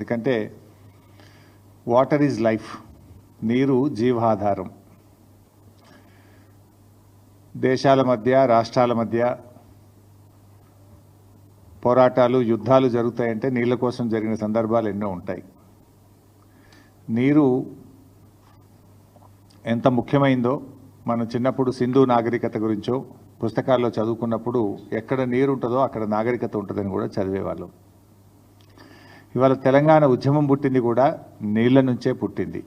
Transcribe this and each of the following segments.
ఎందుకంటే water is life, నీరు జీవాధారం. దేశాల మధ్య, రాష్ట్రాల మధ్య పోరాటాలు, యుద్ధాలు జరుగుతాయంటే నీళ్ళ కోసం జరిగిన సందర్భాలు ఎన్నో ఉంటాయి. నీరు ఎంత ముఖ్యమైందో మనం చిన్నప్పుడు సింధు నాగరికత గురించో పుస్తకాల్లో చదువుకున్నప్పుడు ఎక్కడ నీరు ఉంటుందో అక్కడ నాగరికత ఉంటుందని కూడా చదివేవాళ్ళం. ఇవాళ తెలంగాణ ఉద్యమం పుట్టింది కూడా నీళ్ళ నుంచే పుట్టింది.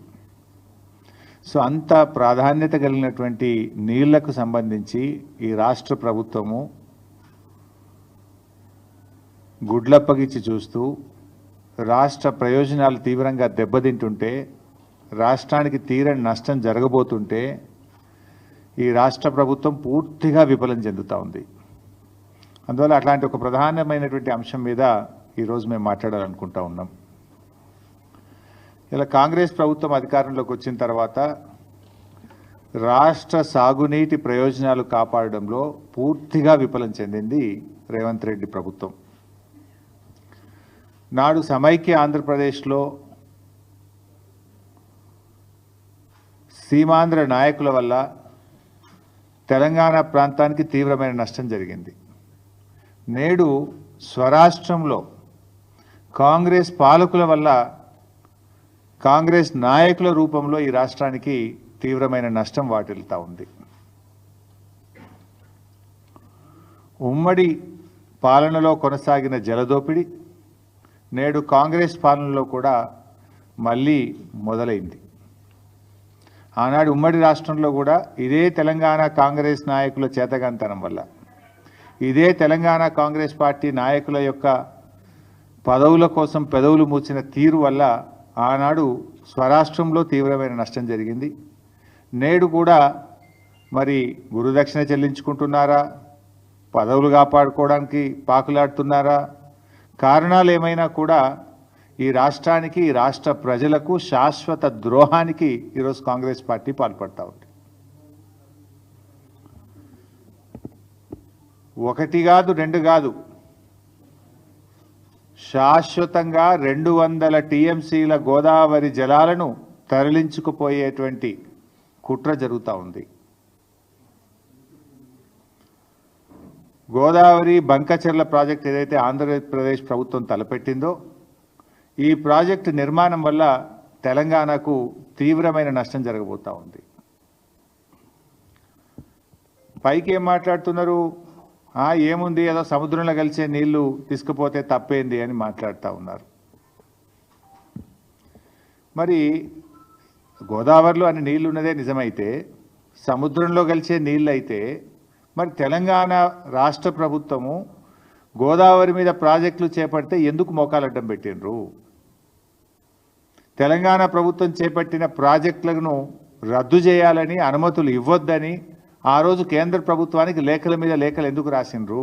సో అంత ప్రాధాన్యత కలిగినటువంటి నీళ్లకు సంబంధించి ఈ రాష్ట్ర ప్రభుత్వము గుడ్లప్పగిచ్చి చూస్తూ రాష్ట్ర ప్రయోజనాలు తీవ్రంగా దెబ్బతింటుంటే, రాష్ట్రానికి తీరని నష్టం జరగబోతుంటే ఈ రాష్ట్ర ప్రభుత్వం పూర్తిగా విఫలం చెందుతూ ఉంది. అందువల్ల అట్లాంటి ఒక ప్రధానమైనటువంటి అంశం మీద ఈరోజు మేము మాట్లాడాలనుకుంటా ఉన్నాం. ఇలా కాంగ్రెస్ ప్రభుత్వం అధికారంలోకి వచ్చిన తర్వాత రాష్ట్ర సాగునీటి ప్రయోజనాలు కాపాడడంలో పూర్తిగా విఫలం చెందింది రేవంత్ రెడ్డి ప్రభుత్వం. నాడు సమైక్య ఆంధ్రప్రదేశ్లో సీమాంధ్ర నాయకుల వల్ల తెలంగాణ ప్రాంతానికి తీవ్రమైన నష్టం జరిగింది. నేడు స్వరాష్ట్రంలో కాంగ్రెస్ పాలకుల వల్ల, కాంగ్రెస్ నాయకుల రూపంలో ఈ రాష్ట్రానికి తీవ్రమైన నష్టం వాటిల్తా ఉంది. ఉమ్మడి పాలనలో కొనసాగిన జలదోపిడి నేడు కాంగ్రెస్ పాలనలో కూడా మళ్ళీ మొదలైంది. ఆనాడు ఉమ్మడి రాష్ట్రంలో కూడా ఇదే తెలంగాణ కాంగ్రెస్ నాయకుల చేతగాంతనం వల్ల, ఇదే తెలంగాణ కాంగ్రెస్ పార్టీ నాయకుల యొక్క పదవుల కోసం పెదవులు మూసిన తీరు వల్ల ఆనాడు స్వరాష్ట్రంలో తీవ్రమైన నష్టం జరిగింది. నేడు కూడా మరి గురుదక్షిణ చెల్లించుకుంటున్నారా, పదవులు కాపాడుకోవడానికి పాకులాడుతున్నారా, కారణాలు ఏమైనా కూడా ఈ రాష్ట్రానికి, ఈ రాష్ట్ర ప్రజలకు శాశ్వత ద్రోహానికి ఈరోజు కాంగ్రెస్ పార్టీ పాల్పడతా ఉంది. ఒకటి కాదు, రెండు కాదు, శాశ్వతంగా 200 టీఎంసీల గోదావరి జలాలను తరలించుకుపోయేటువంటి కుట్ర జరుగుతూ ఉంది. గోదావరి బంకచెర్ల ప్రాజెక్ట్ ఏదైతే ఆంధ్రప్రదేశ్ ప్రభుత్వం తలపెట్టిందో, ఈ ప్రాజెక్టు నిర్మాణం వల్ల తెలంగాణకు తీవ్రమైన నష్టం జరగబోతూ ఉంది. పైకి ఏం మాట్లాడుతున్నారు, ఏముంది, ఏదో సముద్రంలో కలిసే నీళ్లు తీసుకుపోతే తప్పేంది అని మాట్లాడుతూ ఉన్నారు. మరి గోదావరిలో అన్ని నీళ్లు ఉన్నదే నిజమైతే, సముద్రంలో కలిసే నీళ్ళు అయితే మరి తెలంగాణ రాష్ట్ర ప్రభుత్వము గోదావరి మీద ప్రాజెక్టులు చేపడితే ఎందుకు మోకాలడ్డం పెట్టినరు? తెలంగాణ ప్రభుత్వం చేపట్టిన ప్రాజెక్టులను రద్దు చేయాలని, అనుమతులు ఇవ్వొద్దని ఆ రోజు కేంద్ర ప్రభుత్వానికి లేఖల మీద లేఖలు ఎందుకు రాసినరు?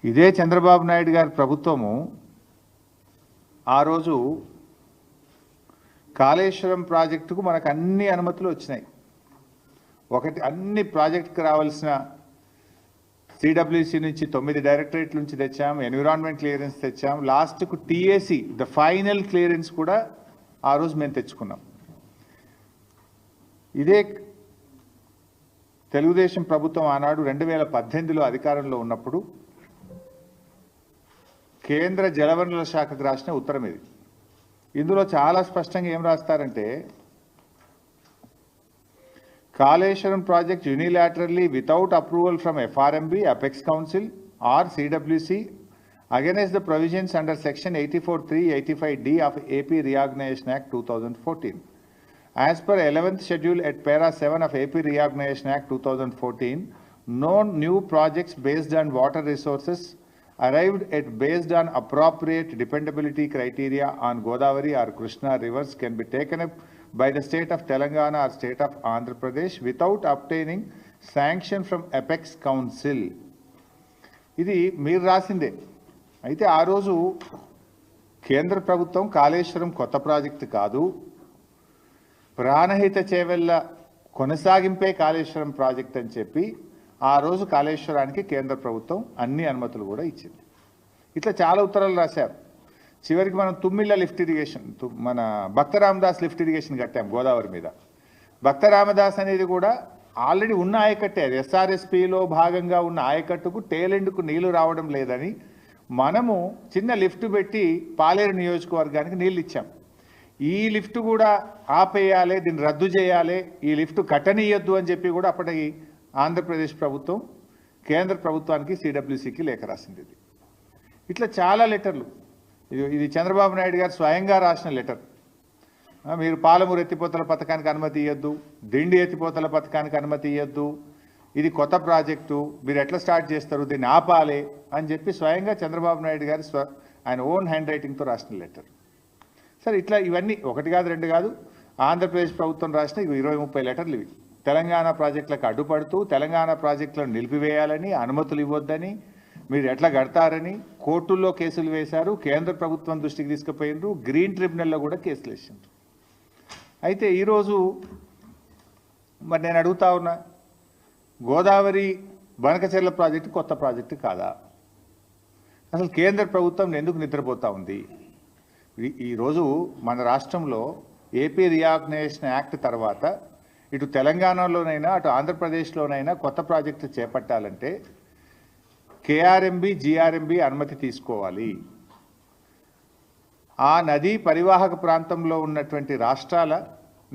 ఇదే చంద్రబాబు నాయుడు గారి ప్రభుత్వము ఆ రోజు కాళేశ్వరం ప్రాజెక్టుకు మనకు అన్ని అనుమతులు వచ్చినాయి. ఒకటి, అన్ని ప్రాజెక్టుకు రావాల్సిన సిడబ్ల్యూసి నుంచి 9 డైరెక్టరేట్ల నుంచి తెచ్చాం, ఎన్విరాన్మెంట్ క్లియరెన్స్ తెచ్చాం, లాస్ట్కు టీఏసీ ద ఫైనల్ క్లియరెన్స్ కూడా ఆ రోజు మేము తెచ్చుకున్నాం. ఇదే తెలుగుదేశం ప్రభుత్వం ఆనాడు 2018లో అధికారంలో ఉన్నప్పుడు కేంద్ర జలవనరుల శాఖకు రాసిన ఉత్తరం ఇది. ఇందులో చాలా స్పష్టంగా ఏం రాస్తారంటే, Kaleshwaram project unilaterally without approval from FRMB, Apex Council or CWC against the provisions under section 84(3), 85D of AP Reorganization Act 2014. As per 11th schedule at para 7 of AP Reorganization Act 2014, no new projects based on water resources arrived at based on appropriate dependability criteria on Godavari or Krishna rivers can be taken up by the state of Telangana or state of Andhra Pradesh without obtaining sanction from Apex Council. ఇది మీరు రాసిందే. అయితే ఆ రోజు కేంద్ర ప్రభుత్వం కాళేశ్వరం కొత్త project కాదు, Pranahita Chevella కొనసాగింపే Kaleshwaram project అని చెప్పి ఆ రోజు కాళేశ్వరానికి కేంద్ర ప్రభుత్వం అన్ని అనుమతులు కూడా ఇచ్చింది. ఇట్లా చాలా ఉత్తరాలు రాశారు. చివరికి మనం తుమ్మిళ్ళ లిఫ్ట్ ఇరిగేషన్, మన భక్త రామదాస్ లిఫ్ట్ ఇరిగేషన్ కట్టాం గోదావరి మీద. భక్త రామదాస్ అనేది కూడా ఆల్రెడీ ఉన్న ఆయకట్టే, అది ఎస్ఆర్ఎస్పిలో భాగంగా ఉన్న ఆయకట్టుకు టేలెండ్కు నీళ్లు రావడం లేదని మనము చిన్న లిఫ్ట్ పెట్టి పాలేరు నియోజకవర్గానికి నీళ్ళు ఇచ్చాం. ఈ లిఫ్ట్ కూడా ఆపేయాలి, దీన్ని రద్దు చేయాలి, ఈ లిఫ్ట్ కట్టనీయద్దు అని చెప్పి కూడా అప్పటి ఆంధ్రప్రదేశ్ ప్రభుత్వం కేంద్ర ప్రభుత్వానికి సిడబ్ల్యూసికి లేఖ రాసింది. ఇట్లా చాలా లెటర్లు. ఇది చంద్రబాబు నాయుడు గారు స్వయంగా రాసిన లెటర్. మీరు పాలమూరు ఎత్తిపోతల పథకానికి అనుమతి ఇవ్వద్దు, దిండి ఎత్తిపోతల పథకానికి అనుమతి ఇవ్వద్దు, ఇది కొత్త ప్రాజెక్టు, మీరు ఎట్లా స్టార్ట్ చేస్తారు, దీన్ని ఆపాలి అని చెప్పి స్వయంగా చంద్రబాబు నాయుడు గారు ఆయన ఓన్ హ్యాండ్ రైటింగ్తో రాసిన లెటర్. సరే, ఇట్లా ఇవన్నీ ఒకటి కాదు రెండు కాదు, ఆంధ్రప్రదేశ్ ప్రభుత్వం రాసిన 20-30 లెటర్లు ఇవి. తెలంగాణ ప్రాజెక్టులకు అడ్డుపడుతూ తెలంగాణ ప్రాజెక్టులను నిలిపివేయాలని, అనుమతులు ఇవ్వొద్దని, మీరు ఎట్లా కడతారని కోర్టుల్లో కేసులు వేశారు, కేంద్ర ప్రభుత్వం దృష్టికి తీసుకుపోయినారు, గ్రీన్ ట్రిబ్యునల్లో కూడా కేసులు వేసిండ్రు. అయితే ఈరోజు మరి నేను అడుగుతా ఉన్నా, గోదావరి బనకచెర్ల ప్రాజెక్టు కొత్త ప్రాజెక్టు కాదా? అసలు కేంద్ర ప్రభుత్వం ఎందుకు నిద్రపోతూ ఉంది? ఈరోజు మన రాష్ట్రంలో ఏపీ రీఆర్గనైజేషన్ యాక్ట్ తర్వాత ఇటు తెలంగాణలోనైనా అటు ఆంధ్రప్రదేశ్లోనైనా కొత్త ప్రాజెక్టు చేపట్టాలంటే కేఆర్ఎంబి జిఆర్ఎంబి అనుమతి తీసుకోవాలి. ఆ నదీ పరివాహక ప్రాంతంలో ఉన్నటువంటి రాష్ట్రాల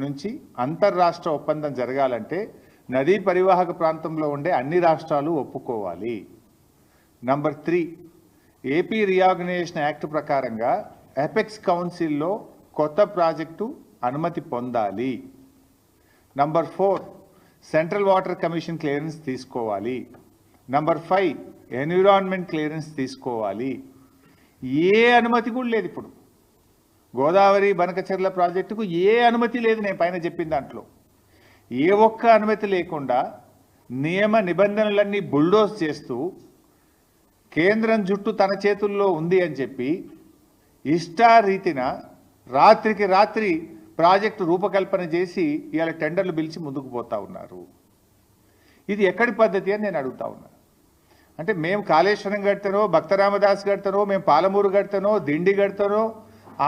నుంచి అంతర్రాష్ట్ర ఒప్పందం జరగాలంటే నదీ పరివాహక ప్రాంతంలో ఉండే అన్ని రాష్ట్రాలు ఒప్పుకోవాలి. నంబర్ 3, ఏపీ రీఆర్గనైజేషన్ యాక్ట్ ప్రకారంగా ఎపెక్స్ కౌన్సిల్లో కొత్త ప్రాజెక్టు అనుమతి పొందాలి. Number 4, central water commission clearance తీసుకోవాలి. నంబర్ 5, ఎన్విరాన్మెంట్ క్లియరెన్స్ తీసుకోవాలి. ఏ అనుమతి కూడా లేదు ఇప్పుడు గోదావరి బనకచెర్ల ప్రాజెక్టుకు, ఏ అనుమతి లేదు. నేను పైన చెప్పిన దాంట్లో ఏ ఒక్క అనుమతి లేకుండా నియమ నిబంధనలన్నీ బుల్డోజ్ చేస్తూ కేంద్రం జుట్టు తన చేతుల్లో ఉంది అని చెప్పి ఇష్టారీతిన రాత్రికి రాత్రి ప్రాజెక్టు రూపకల్పన చేసి ఇవాళ టెండర్లు పిలిచి ముందుకు పోతా ఉన్నారు. ఇది ఎక్కడి పద్ధతి అని నేను అడుగుతా ఉన్నా. అంటే మేము కాళేశ్వరం కడతానో, భక్త రామదాస్ కడతానో, మేము పాలమూరు కడతానో, దిండి కడతానో,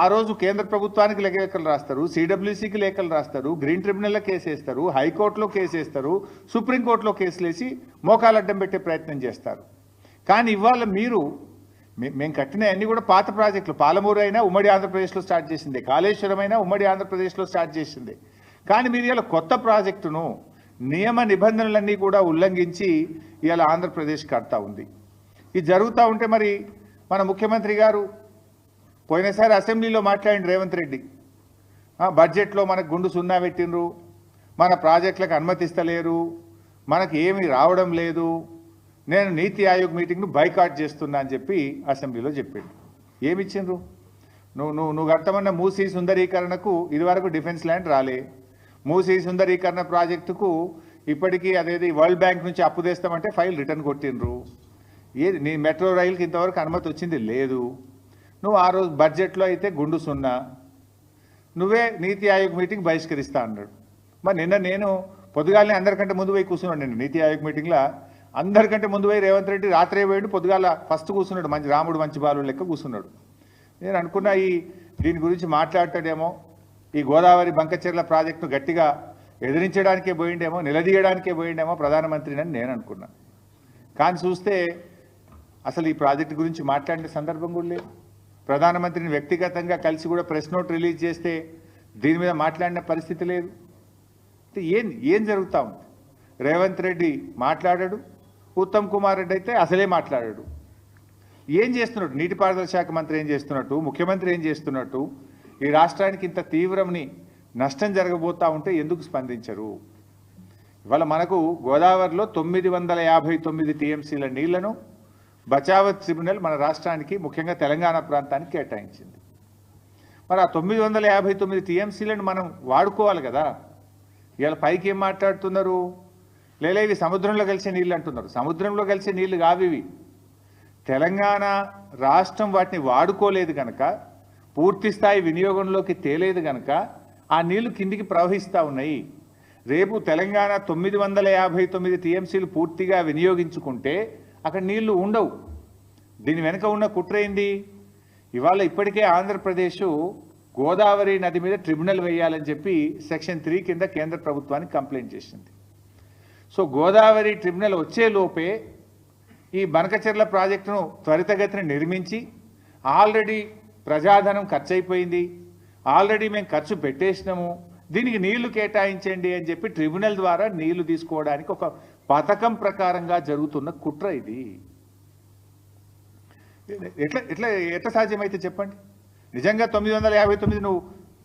ఆ రోజు కేంద్ర ప్రభుత్వానికి లేఖలు రాస్తారు, సిడబ్ల్యూసికి లేఖలు రాస్తారు, గ్రీన్ ట్రిబ్యునల్లో కేసేస్తారు, హైకోర్టులో కేసేస్తారు, సుప్రీంకోర్టులో కేసులేసి మోకాలు అడ్డం పెట్టే ప్రయత్నం చేస్తారు. కానీ ఇవాళ మీరు మేము కట్టిన అన్నీ కూడా పాత ప్రాజెక్టులు. పాలమూరు అయినా ఉమ్మడి ఆంధ్రప్రదేశ్లో స్టార్ట్ చేసిందే, కాళేశ్వరం అయినా ఉమ్మడి ఆంధ్రప్రదేశ్లో స్టార్ట్ చేసిందే. కానీ మీరు ఇలా కొత్త ప్రాజెక్టును నియమ నిబంధనలన్నీ కూడా ఉల్లంఘించి ఇవాళ ఆంధ్రప్రదేశ్ కడతా ఉంది. ఇది జరుగుతూ ఉంటే మరి మన ముఖ్యమంత్రి గారు పోయినసారి అసెంబ్లీలో మాట్లాడిన రేవంత్ రెడ్డి, బడ్జెట్లో మనకు గుండు సున్నా పెట్టినరు, మన ప్రాజెక్టులకు అనుమతిస్తలేరు, మనకు ఏమీ రావడం లేదు, నేను నీతి ఆయోగ్ మీటింగ్ను బైకాట్ చేస్తున్నా అని చెప్పి అసెంబ్లీలో చెప్పిండు. ఏమిచ్చిండ్రు? నువ్వు కట్టమన్న మూసీ సుందరీకరణకు ఇదివరకు డిఫెన్స్ ల్యాండ్ రాలే, మూసీ సుందరీకరణ ప్రాజెక్టుకు ఇప్పటికీ అదేది వరల్డ్ బ్యాంక్ నుంచి అప్పు తెస్తామంటే ఫైల్ రిటర్న్ కొట్టినరు. ఏది నీ మెట్రో రైలుకి ఇంతవరకు అనుమతి వచ్చింది లేదు. నువ్వు ఆ రోజు బడ్జెట్లో అయితే గుండు సున్నా, నువ్వే నీతి ఆయోగ్ మీటింగ్ బహిష్కరిస్తా అన్నాడు. మరి నిన్న నేను పొద్దుగాలనే అందరికంటే ముందు పోయి కూర్చున్నాడు. నేను నీతి ఆయోగ్ మీటింగ్లో అందరికంటే ముందు పోయి రేవంత్ రెడ్డి రాత్రే పోయాడు, పొద్దుగాల ఫస్ట్ కూర్చున్నాడు, మంచి రాముడు మంచి బాలు లెక్క కూర్చున్నాడు. నేను అనుకున్నా దీని గురించి మాట్లాడతాడేమో, ఈ గోదావరి బంకచెర్ల ప్రాజెక్టును గట్టిగా ఎదిరించడానికే పోయిండేమో, నిలదీయడానికే పోయిండేమో ప్రధానమంత్రిని అని నేను అనుకున్నా. కానీ చూస్తే అసలు ఈ ప్రాజెక్టు గురించి మాట్లాడిన సందర్భం కూడా లేదు. ప్రధానమంత్రిని వ్యక్తిగతంగా కలిసి కూడా ప్రెస్ నోట్ రిలీజ్ చేస్తే దీని మీద మాట్లాడిన పరిస్థితి లేదు. ఏం జరుగుతూ ఉంది? రేవంత్ రెడ్డి మాట్లాడాడు, ఉత్తమ్ కుమార్ రెడ్డి అయితే అసలే మాట్లాడాడు. ఏం చేస్తున్నాడు? నీటిపారుదల శాఖ మంత్రి ఏం చేస్తున్నట్టు, ముఖ్యమంత్రి ఏం చేస్తున్నట్టు, ఈ రాష్ట్రానికి ఇంత తీవ్రమని నష్టం జరగబోతూ ఉంటే ఎందుకు స్పందించరు? ఇవాళ మనకు గోదావరిలో 959 టీఎంసీల నీళ్లను బచావత్ ట్రిబ్యునల్ మన రాష్ట్రానికి ముఖ్యంగా తెలంగాణ ప్రాంతానికి కేటాయించింది. మరి ఆ 959 టీఎంసీలను మనం వాడుకోవాలి కదా. ఇవాళ పైకి ఏం మాట్లాడుతున్నారు? లేదా ఇవి సముద్రంలో కలిసే నీళ్ళు అంటున్నారు. సముద్రంలో కలిసే నీళ్లు కావివి. తెలంగాణ రాష్ట్రం వాటిని వాడుకోలేదు కనుక, పూర్తి స్థాయి వినియోగంలోకి తేలేదు కనుక ఆ నీళ్లు కిందికి ప్రవహిస్తూ ఉన్నాయి. రేపు తెలంగాణ 959 టీఎంసీలు పూర్తిగా వినియోగించుకుంటే అక్కడ నీళ్లు ఉండవు. దీని వెనుక ఉన్న కుట్ర ఏంది? ఇవాళ ఇప్పటికే ఆంధ్రప్రదేశ్ గోదావరి నది మీద ట్రిబ్యునల్ వేయాలని చెప్పి సెక్షన్ 3 కింద కేంద్ర ప్రభుత్వానికి కంప్లైంట్ చేసింది. సో గోదావరి ట్రిబ్యునల్ వచ్చే లోపే ఈ బనకచెర్ల ప్రాజెక్టును త్వరితగతిన నిర్మించి, ఆల్రెడీ ప్రజాధనం ఖర్చు అయిపోయింది, ఆల్రెడీ మేము ఖర్చు పెట్టేసినాము, దీనికి నీళ్లు కేటాయించండి అని చెప్పి ట్రిబ్యునల్ ద్వారా నీళ్లు తీసుకోవడానికి ఒక పథకం ప్రకారంగా జరుగుతున్న కుట్ర ఇది. ఎట్లా సాధ్యమైతే చెప్పండి? నిజంగా 959 నువ్వు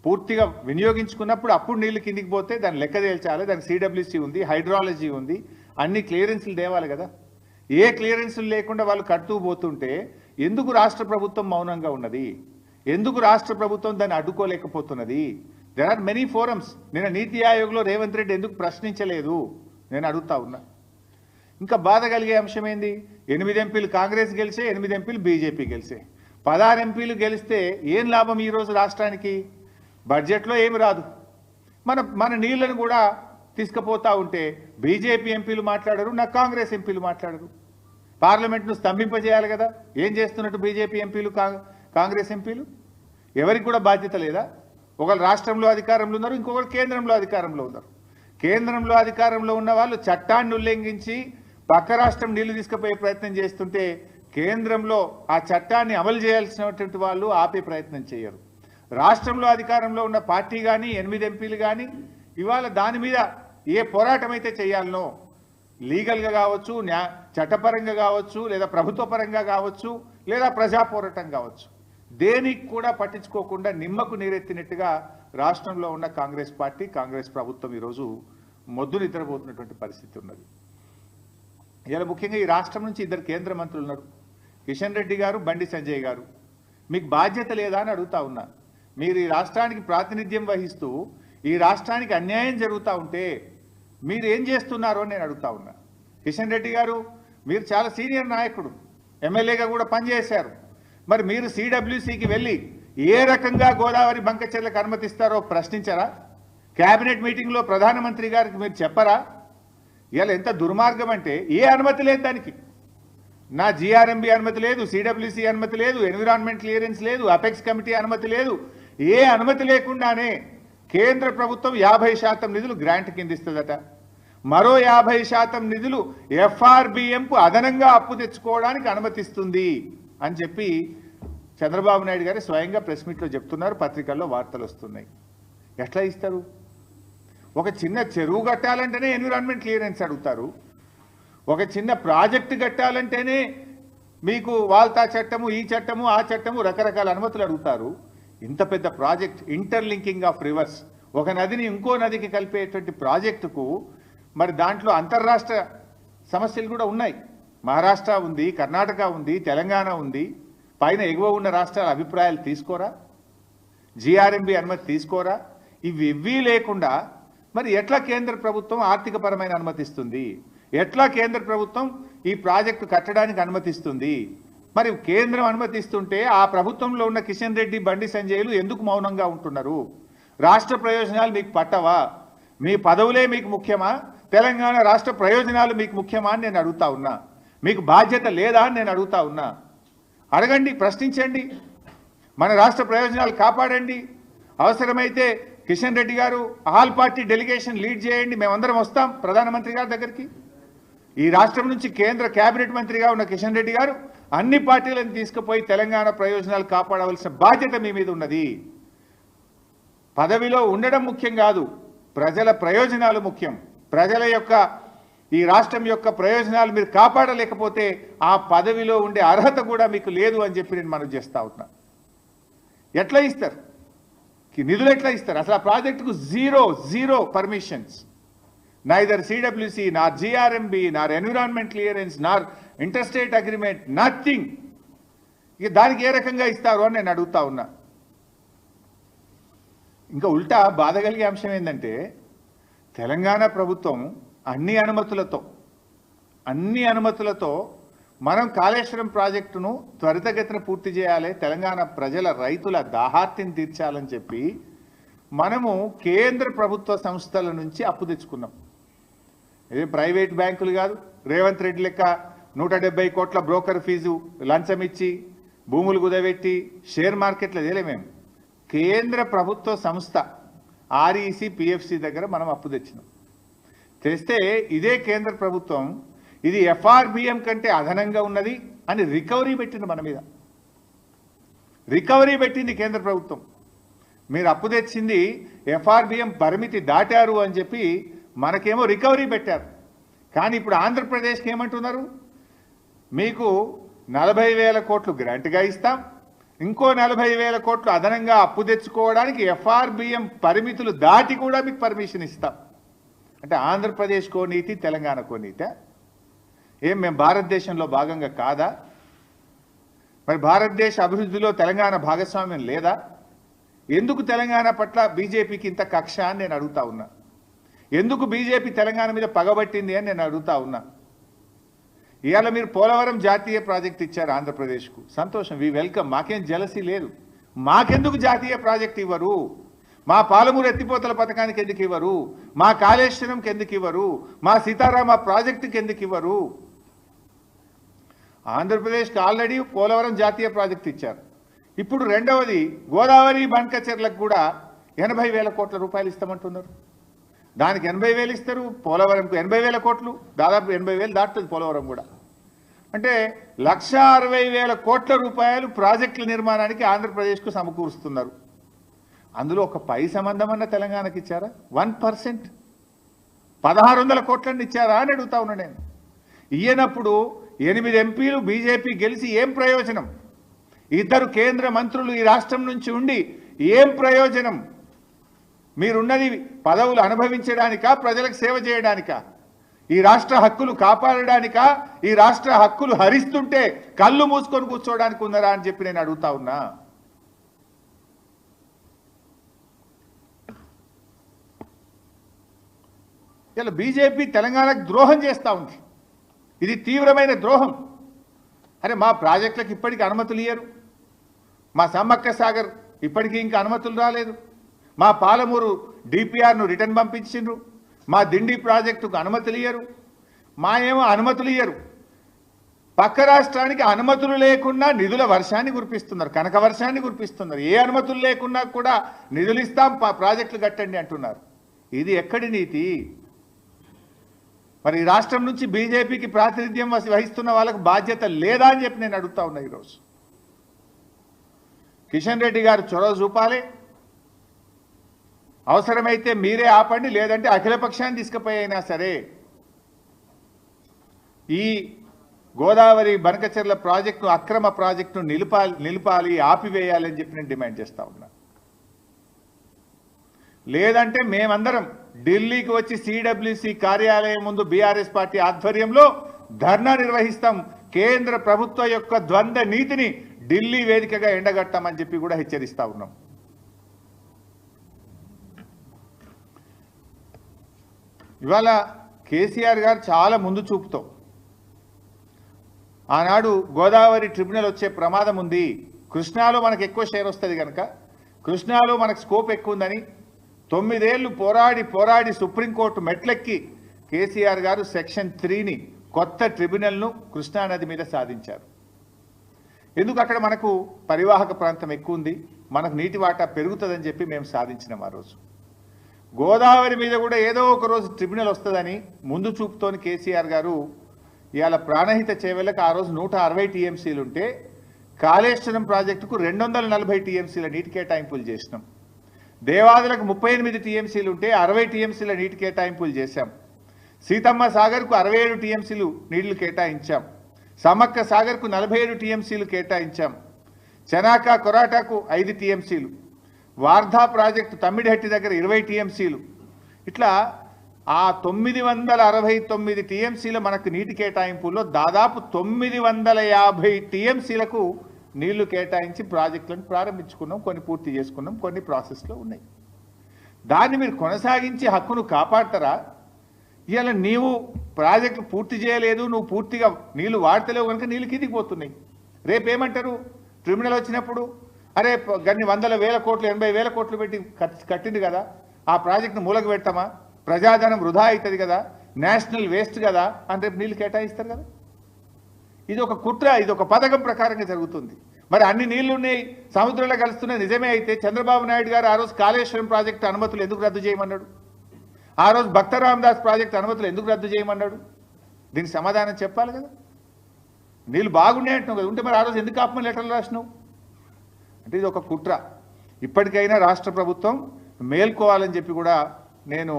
పూర్తిగా వినియోగించుకున్నప్పుడు అప్పుడు నీళ్లు కిందికి పోతే దాన్ని లెక్క తేల్చాలి, దానికి సిడబ్ల్యూసీ ఉంది, హైడ్రాలజీ ఉంది, అన్ని క్లియరెన్స్లు తేవాలి కదా. ఏ క్లియరెన్స్లు లేకుండా వాళ్ళు కడుతూ పోతుంటే ఎందుకు రాష్ట్ర ప్రభుత్వం మౌనంగా ఉన్నది? ఎందుకు రాష్ట్ర ప్రభుత్వం దాన్ని అడ్డుకోలేకపోతున్నది? There are many forums. నిన్న నీతి ఆయోగ్లో రేవంత్ రెడ్డి ఎందుకు ప్రశ్నించలేదు నేను అడుగుతా ఉన్నా. ఇంకా బాధ కలిగే అంశం ఏంది? 8 ఎంపీలు కాంగ్రెస్ గెలిచే, 8 ఎంపీలు బీజేపీ గెలిచే. 16 ఎంపీలు గెలిస్తే ఏం లాభం ఈరోజు రాష్ట్రానికి? బడ్జెట్లో ఏమి రాదు. మన నీళ్లను కూడా తీసుకుపోతా ఉంటే బీజేపీ ఎంపీలు మాట్లాడరు, నా కాంగ్రెస్ ఎంపీలు మాట్లాడరు. పార్లమెంట్ను స్తంభింపజేయాలి కదా. ఏం చేస్తున్నట్టు బీజేపీ ఎంపీలు, కాంగ్రెస్ ఎంపీలు? ఎవరికి కూడా బాధ్యత లేదా? ఒకరు రాష్ట్రంలో అధికారంలో ఉన్నారు, ఇంకొకరు కేంద్రంలో అధికారంలో ఉన్నారు. కేంద్రంలో అధికారంలో ఉన్న వాళ్ళు చట్టాన్ని ఉల్లంఘించి పక్క రాష్ట్రం నీళ్లు తీసుకుపోయే ప్రయత్నం చేస్తుంటే కేంద్రంలో ఆ చట్టాన్ని అమలు చేయాల్సినటువంటి వాళ్ళు ఆపే ప్రయత్నం చేయరు. రాష్ట్రంలో అధికారంలో ఉన్న పార్టీ కానీ 8 ఎంపీలు కానీ ఇవాళ దాని మీద ఏ పోరాటం అయితే చేయాలనో, లీగల్గా కావచ్చు, చట్టపరంగా కావచ్చు, లేదా ప్రభుత్వ పరంగా కావచ్చు, లేదా ప్రజా పోరాటం కావచ్చు, దేనికి కూడా పట్టించుకోకుండా నిమ్మకు నీరెత్తినట్టుగా రాష్ట్రంలో ఉన్న కాంగ్రెస్ పార్టీ, కాంగ్రెస్ ప్రభుత్వం ఈరోజు మొద్దు నిద్రపోతున్నటువంటి పరిస్థితి ఉన్నది. ఇలా ముఖ్యంగా ఈ రాష్ట్రం నుంచి 2 కేంద్ర మంత్రులు ఉన్నారు, కిషన్ రెడ్డి గారు, బండి సంజయ్ గారు. మీకు బాధ్యత లేదా అని అడుగుతా ఉన్నా. మీరు ఈ రాష్ట్రానికి ప్రాతినిధ్యం వహిస్తూ ఈ రాష్ట్రానికి అన్యాయం జరుగుతూ ఉంటే మీరు ఏం చేస్తున్నారో నేను అడుగుతా ఉన్నా. కిషన్ రెడ్డి గారు, మీరు చాలా సీనియర్ నాయకుడు, ఎమ్మెల్యేగా కూడా పనిచేశారు. మరి మీరు సిడబ్ల్యూసీకి వెళ్ళి ఏ రకంగా గోదావరి బంకచెర్లకు అనుమతిస్తారో ప్రశ్నించారా? క్యాబినెట్ మీటింగ్లో ప్రధానమంత్రి గారికి మీరు చెప్పరా? ఇలా ఎంత దుర్మార్గం అంటే, ఏ అనుమతి లేదు దానికి. నా జిఆర్ఎంబి అనుమతి లేదు, సిడబ్ల్యూసీ అనుమతి లేదు, ఎన్విరాన్మెంట్ క్లియరెన్స్ లేదు, అపెక్స్ కమిటీ అనుమతి లేదు. ఏ అనుమతి లేకుండానే కేంద్ర ప్రభుత్వం 50% నిధులు గ్రాంట్ కింద ఇస్తుందట. మరో 50% నిధులు ఎఫ్ఆర్బిఎంకు అదనంగా అప్పు తెచ్చుకోవడానికి అనుమతిస్తుంది అని చెప్పి చంద్రబాబు నాయుడు గారు స్వయంగా ప్రెస్ మీట్లో చెప్తున్నారు, పత్రికల్లో వార్తలు వస్తున్నాయి. ఎట్లా ఇస్తారు? ఒక చిన్న చెరువు కట్టాలంటేనే ఎన్విరాన్మెంట్ క్లియరెన్స్ అడుగుతారు, ఒక చిన్న ప్రాజెక్టు కట్టాలంటేనే మీకు వాల్తా చట్టము, ఈ చట్టము, ఆ చట్టము, రకరకాల అనుమతులు అడుగుతారు. ఇంత పెద్ద ప్రాజెక్ట్, ఇంటర్లింకింగ్ ఆఫ్ రివర్స్, ఒక నదిని ఇంకో నదికి కలిపేటువంటి ప్రాజెక్టుకు మరి దాంట్లో అంతర్రాష్ట్ర సమస్యలు కూడా ఉన్నాయి. మహారాష్ట్ర ఉంది, కర్ణాటక ఉంది, తెలంగాణ ఉంది. పైన ఎగువ ఉన్న రాష్ట్రాల అభిప్రాయాలు తీసుకోరా? జిఆర్ఎంబి అనుమతి తీసుకోరా? ఇవి లేకుండా మరి ఎట్లా కేంద్ర ప్రభుత్వం ఆర్థికపరమైన అనుమతిస్తుంది? ఎట్లా కేంద్ర ప్రభుత్వం ఈ ప్రాజెక్టు కట్టడానికి అనుమతిస్తుంది? మరి కేంద్రం అనుమతిస్తుంటే ఆ ప్రభుత్వంలో ఉన్న కిషన్ రెడ్డి, బండి సంజయ్లు ఎందుకు మౌనంగా ఉంటున్నారు? రాష్ట్ర ప్రయోజనాలు మీకు పట్టవా? మీ పదవులే మీకు ముఖ్యమా? తెలంగాణ రాష్ట్ర ప్రయోజనాలు మీకు ముఖ్యమా అని నేను అడుగుతా ఉన్నా. మీకు బాధ్యత లేదా అని నేను అడుగుతా ఉన్నా. అడగండి, ప్రశ్నించండి, మన రాష్ట్ర ప్రయోజనాలు కాపాడండి. అవసరమైతే కిషన్ రెడ్డి గారు ఆల్ పార్టీ డెలిగేషన్ లీడ్ చేయండి, మేమందరం వస్తాం ప్రధానమంత్రి గారి దగ్గరికి. ఈ రాష్ట్రం నుంచి కేంద్ర కేబినెట్ మంత్రిగా ఉన్న కిషన్ రెడ్డి గారు అన్ని పార్టీలను తీసుకుపోయి తెలంగాణ ప్రయోజనాలు కాపాడవలసిన బాధ్యత మీ మీద ఉన్నది. పదవిలో ఉండడం ముఖ్యం కాదు, ప్రజల ప్రయోజనాలు ముఖ్యం. ప్రజల యొక్క, ఈ రాష్ట్రం యొక్క ప్రయోజనాలు మీరు కాపాడలేకపోతే ఆ పదవిలో ఉండే అర్హత కూడా మీకు లేదు అని చెప్పి నేను మనవి చేస్తా ఉన్నా. ఎట్లా ఇస్తారు నిధులు? ఎట్లా ఇస్తారు? అసలు ఆ ప్రాజెక్టుకు జీరో పర్మిషన్స్. నైదర్ సిడబ్ల్యూసీ, నార్ జిఆర్ఎంబి, నార్ ఎన్విరాన్మెంట్ క్లియరెన్స్, నార్ ఇంటర్స్టేట్ అగ్రిమెంట్, నథింగ్. ఇక దానికి ఏ రకంగా ఇస్తారు అని నేను అడుగుతా ఉన్నా. ఇంకా ఉల్టా బాధ కలిగే అంశం ఏంటంటే, తెలంగాణ ప్రభుత్వం అన్ని అనుమతులతో మనం కాళేశ్వరం ప్రాజెక్టును త్వరితగతిన పూర్తి చేయాలి, తెలంగాణ ప్రజల రైతుల దాహార్తిని తీర్చాలని చెప్పి మనము కేంద్ర ప్రభుత్వ సంస్థల నుంచి అప్పు తెచ్చుకున్నాం. ఇది ప్రైవేట్ బ్యాంకులు కాదు, రేవంత్ రెడ్డి లెక్క 170 కోట్ల బ్రోకర్ ఫీజు లంచం ఇచ్చి భూములు కుదబెట్టి షేర్ మార్కెట్లో తేలేమేము కేంద్ర ప్రభుత్వ సంస్థ ఆర్ఈసి పిఎఫ్సి దగ్గర మనం అప్పు తెచ్చినాం. తెస్తే ఇదే కేంద్ర ప్రభుత్వం ఇది ఎఫ్ఆర్బిఎం కంటే అదనంగా ఉన్నది అని రికవరీ పెట్టింది మన మీద. రికవరీ పెట్టింది కేంద్ర ప్రభుత్వం. మీరు అప్పు తెచ్చింది ఎఫ్ఆర్బిఎం పరిమితి దాటారు అని చెప్పి మనకేమో రికవరీ పెట్టారు. కానీ ఇప్పుడు ఆంధ్రప్రదేశ్కి ఏమంటున్నారు, మీకు 40,000 కోట్లు గ్రాంట్గా ఇస్తాం, ఇంకో 40,000 కోట్లు అదనంగా అప్పు తెచ్చుకోవడానికి ఎఫ్ఆర్బిఎం పరిమితులు దాటి కూడా మీకు పర్మిషన్ ఇస్తాం. అంటే ఆంధ్రప్రదేశ్కో నీతి, తెలంగాణకో నీతి. ఏం మేము భారతదేశంలో భాగంగా కాదా? మరి భారతదేశ అభివృద్ధిలో తెలంగాణ భాగస్వామ్యం లేదా? ఎందుకు తెలంగాణ పట్ల బీజేపీకి ఇంత కక్ష అని నేను అడుగుతా ఉన్నా. ఎందుకు బీజేపీ తెలంగాణ మీద పగబట్టింది అని నేను అడుగుతా ఉన్నా. ఇవాళ మీరు పోలవరం జాతీయ ప్రాజెక్ట్ ఇచ్చారు ఆంధ్రప్రదేశ్కు, సంతోషం, వి వెల్కమ్. మాకేం జలసీ లేదు. మాకెందుకు జాతీయ ప్రాజెక్ట్ ఇవ్వరు? మా పాలమూరు ఎత్తిపోతల పథకానికి ఎందుకు ఇవ్వరు? మా కాళేశ్వరంకి ఎందుకు ఇవ్వరు? మా సీతారామ ప్రాజెక్టుకి ఎందుకు ఇవ్వరు? ఆంధ్రప్రదేశ్కి ఆల్రెడీ పోలవరం జాతీయ ప్రాజెక్ట్ ఇచ్చారు. ఇప్పుడు రెండవది గోదావరి బండ్కచెర్లకు కూడా 80,000 కోట్ల రూపాయలు ఇస్తామంటున్నారు. దానికి 80,000 ఇస్తారు, పోలవరంకు 80,000 కోట్లు, దాదాపు 80,000 దాటుతుంది పోలవరం కూడా. అంటే 1,60,000 కోట్ల రూపాయలు ప్రాజెక్టుల నిర్మాణానికి ఆంధ్రప్రదేశ్కు సమకూరుస్తున్నారు. అందులో ఒక పై సంబంధం అన్న తెలంగాణకి ఇచ్చారా? 1%, 1,600 కోట్లని ఇచ్చారా అని అడుగుతా ఉన్నా నేను. ఇయ్యనప్పుడు 8 ఎంపీలు బీజేపీ గెలిచి ఏం ప్రయోజనం? 2 కేంద్ర మంత్రులు ఈ రాష్ట్రం నుంచి ఉండి ఏం ప్రయోజనం? మీరున్నది పదవులు అనుభవించడానికా, ప్రజలకు సేవ చేయడానికా? ఈ రాష్ట్ర హక్కులు కాపాడడానికా? ఈ రాష్ట్ర హక్కులు హరిస్తుంటే కళ్ళు మూసుకొని కూర్చోవడానికి ఉన్నారా అని చెప్పి నేను అడుగుతా ఉన్నా. ఇలా బీజేపీ తెలంగాణకు ద్రోహం చేస్తూ ఉంది. ఇది తీవ్రమైన ద్రోహం. అరే మా ప్రాజెక్టులకు ఇప్పటికీ అనుమతులు ఇయ్యరు. మా సమ్మక్క సాగర్ ఇప్పటికీ ఇంకా అనుమతులు రాలేదు. మా పాలమూరు డిపిఆర్ను రిటర్న్ పంపించిండ్రు. మా దిండి ప్రాజెక్టుకు అనుమతులు ఇయ్యరు. మా ఏమో అనుమతులు ఇయ్యరు. పక్క రాష్ట్రానికి అనుమతులు లేకుండా నిధుల వర్షాన్ని కురిపిస్తున్నారు, కనక వర్షాన్ని కురిపిస్తున్నారు. ఏ అనుమతులు లేకున్నా కూడా నిధులు ఇస్తాం, ప్రాజెక్టులు కట్టండి అంటున్నారు. ఇది ఎక్కడి నీతి? మరి ఈ రాష్ట్రం నుంచి బీజేపీకి ప్రాతినిధ్యం వహిస్తున్న వాళ్ళకు బాధ్యత లేదా అని చెప్పి నేను అడుగుతా ఉన్నా. ఈరోజు కిషన్ రెడ్డి గారు చొరవ చూపాలి. అవసరమైతే మీరే ఆపండి, లేదంటే అఖిలపక్షాన్ని తీసుకుపోయినా సరే ఈ గోదావరి బనకచెర్ల ప్రాజెక్టు, అక్రమ ప్రాజెక్టును నిలిపాలి, ఆపివేయాలని చెప్పి నేను డిమాండ్ చేస్తా ఉన్నా. లేదంటే మేమందరం ఢిల్లీకి వచ్చి సిడబ్ల్యూసి కార్యాలయం ముందు బీఆర్ఎస్ పార్టీ ఆధ్వర్యంలో ధర్నా నిర్వహిస్తాం. కేంద్ర ప్రభుత్వ యొక్క ద్వంద్వ నీతిని ఢిల్లీ వేదికగా ఎండగట్టామని చెప్పి కూడా హెచ్చరిస్తా ఉన్నాం. ఇవాళ కేసీఆర్ గారు చాలా ముందు చూపుతో ఆనాడు గోదావరి ట్రిబ్యునల్ వచ్చే ప్రమాదం ఉంది, కృష్ణాలో మనకు ఎక్కువ షేర్ వస్తుంది కనుక కృష్ణాలో మనకు స్కోప్ ఎక్కువ ఉందని 9 ఏళ్లు పోరాడి సుప్రీంకోర్టు మెట్లెక్కి కేసీఆర్ గారు సెక్షన్ 3ని కొత్త ట్రిబ్యునల్ను కృష్ణానది మీద సాధించారు. ఎందుకు? అక్కడ మనకు పరివాహక ప్రాంతం ఎక్కువ ఉంది, మనకు నీటి వాటా పెరుగుతుందని చెప్పి మేము సాధించినాం. ఆ రోజు గోదావరి మీద కూడా ఏదో ఒక రోజు ట్రిబ్యునల్ వస్తుందని ముందు చూపుతోని కేసీఆర్ గారు ఇవాళ ప్రాణహిత చేవెళ్ళకి ఆ రోజు 160 టీఎంసీలు ఉంటే కాళేశ్వరం ప్రాజెక్టుకు 240 టీఎంసీల నీటి కేటాయింపులు చేసినాం. దేవాదులకు 38 టీఎంసీలు ఉంటే 60 టీఎంసీల నీటి కేటాయింపులు చేశాం. సీతమ్మ సాగర్కు 67 టీఎంసీలు నీళ్లు కేటాయించాం. సమ్మక్క సాగర్కు 47 టీఎంసీలు కేటాయించాం. చెనాక కొరాటాకు 5 టీఎంసీలు, వార్ధా ప్రాజెక్టు తమ్మిడిహట్టి దగ్గర 20 టీఎంసీలు. ఇట్లా ఆ 969 టీఎంసీల మనకు నీటి కేటాయింపుల్లో దాదాపు 950 టీఎంసీలకు నీళ్లు కేటాయించి ప్రాజెక్టులను ప్రారంభించుకున్నాం. కొన్ని పూర్తి చేసుకున్నాం, కొన్ని ప్రాసెస్లో ఉన్నాయి. దాన్ని మీరు కొనసాగించి హక్కును కాపాడతారా? ఇవాళ నీవు ప్రాజెక్టు పూర్తి చేయలేదు, నువ్వు పూర్తిగా నీళ్లు వాడతలేవు కనుక నీళ్ళు కిందికి పోతున్నాయి. రేపేమంటారు ట్రిబ్యునల్ వచ్చినప్పుడు? అరే గన్ని 100,000 కోట్లు 80,000 కోట్లు పెట్టి కట్టింది కదా, ఆ ప్రాజెక్టును మూలకు పెడతామా? ప్రజాధనం వృధా అవుతుంది కదా, నేషనల్ వేస్ట్ కదా అని రేపు నీళ్ళు కేటాయిస్తారు కదా. ఇది ఒక కుట్ర, ఇది ఒక పథకం ప్రకారంగా జరుగుతుంది. మరి అన్ని నీళ్లు ఉన్నాయి, సముద్రంలో కలుస్తున్నాయి నిజమే అయితే చంద్రబాబు నాయుడు గారు ఆ రోజు కాళేశ్వరం ప్రాజెక్టు అనుమతులు ఎందుకు రద్దు చేయమన్నాడు? ఆ రోజు భక్త రామదాస్ ప్రాజెక్టు అనుమతులు ఎందుకు రద్దు చేయమన్నాడు? దీనికి సమాధానం చెప్పాలి కదా. నీళ్ళు బాగున్నాయి అంటున్నావు కదా, ఉంటే మరి ఆ రోజు ఎందుకు ఆపమని లెటర్లు రాసినావు? అంటే ఇది ఒక కుట్ర. ఇప్పటికైనా రాష్ట్ర ప్రభుత్వం మేల్కోవాలని చెప్పి కూడా నేను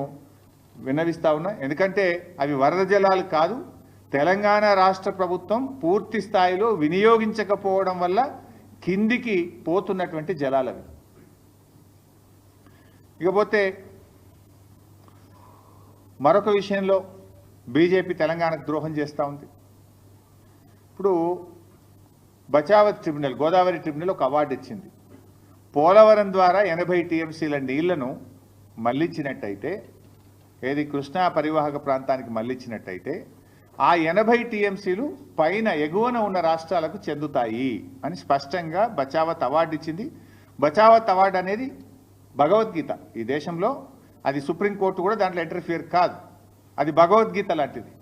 విన్నవిస్తా ఉన్నా. ఎందుకంటే అవి వరద జలాలు కాదు, తెలంగాణ రాష్ట్ర ప్రభుత్వం పూర్తి స్థాయిలో వినియోగించకపోవడం వల్ల కిందికి పోతున్నటువంటి జలాలు అవి. ఇకపోతే మరొక విషయంలో బీజేపీ తెలంగాణకు ద్రోహం చేస్తూ ఉంది. ఇప్పుడు బచావత్ ట్రిబ్యునల్, గోదావరి ట్రిబ్యునల్ ఒక అవార్డు ఇచ్చింది. పోలవరం ద్వారా 80 టీఎంసీల నీళ్లను మళ్లించినట్టయితే, ఏది కృష్ణా పరివాహక ప్రాంతానికి మళ్లించినట్టయితే ఆ 80 టీఎంసీలు పైన ఎగువన ఉన్న రాష్ట్రాలకు చెందుతాయి అని స్పష్టంగా బచావత్ అవార్డు ఇచ్చింది. బచావత్ అవార్డు అనేది భగవద్గీత ఈ దేశంలో, అది సుప్రీంకోర్టు కూడా దాంట్లో ఇంటర్ఫియర్ కాదు, అది భగవద్గీత లాంటిది.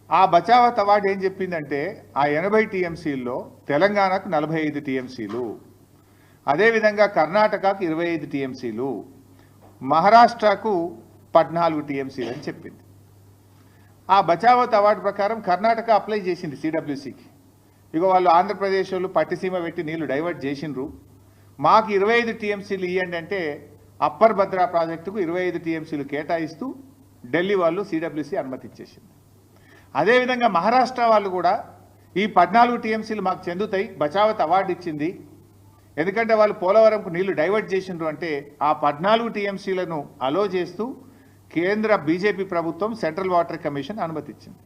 ఆ బచావత్ అవార్డు ఏం చెప్పిందంటే ఆ 80 టీఎంసీల్లో తెలంగాణకు 45 టీఎంసీలు, అదేవిధంగా కర్ణాటకకు 25 టీఎంసీలు, మహారాష్ట్రకు 14 టీఎంసీలు అని చెప్పింది. ఆ బచావత్ అవార్డు ప్రకారం కర్ణాటక అప్లై చేసింది సిడబ్ల్యూసీకి. ఇక వాళ్ళు ఆంధ్రప్రదేశ్ వాళ్ళు పట్టిసీమ పెట్టి నీళ్లు డైవర్ట్ చేసిండ్రు, మాకు 25 టీఎంసీలు ఇవ్వండి అంటే అప్పర్ భద్రా ప్రాజెక్టుకు 25 టీఎంసీలు కేటాయిస్తూ ఢిల్లీ వాళ్ళు సిడబ్ల్యూసీ అనుమతి ఇచ్చేసింది. అదేవిధంగా మహారాష్ట్ర వాళ్ళు కూడా ఈ 14 టీఎంసీలు మాకు చెందుతాయి, బచావత్ అవార్డు ఇచ్చింది, ఎందుకంటే వాళ్ళు పోలవరంకు నీళ్లు డైవర్ట్ చేసిండ్రు అంటే ఆ 14 టీఎంసీలను అలో చేస్తూ కేంద్ర బీజేపీ ప్రభుత్వం సెంట్రల్ వాటర్ కమిషన్ అనుమతి ఇచ్చింది.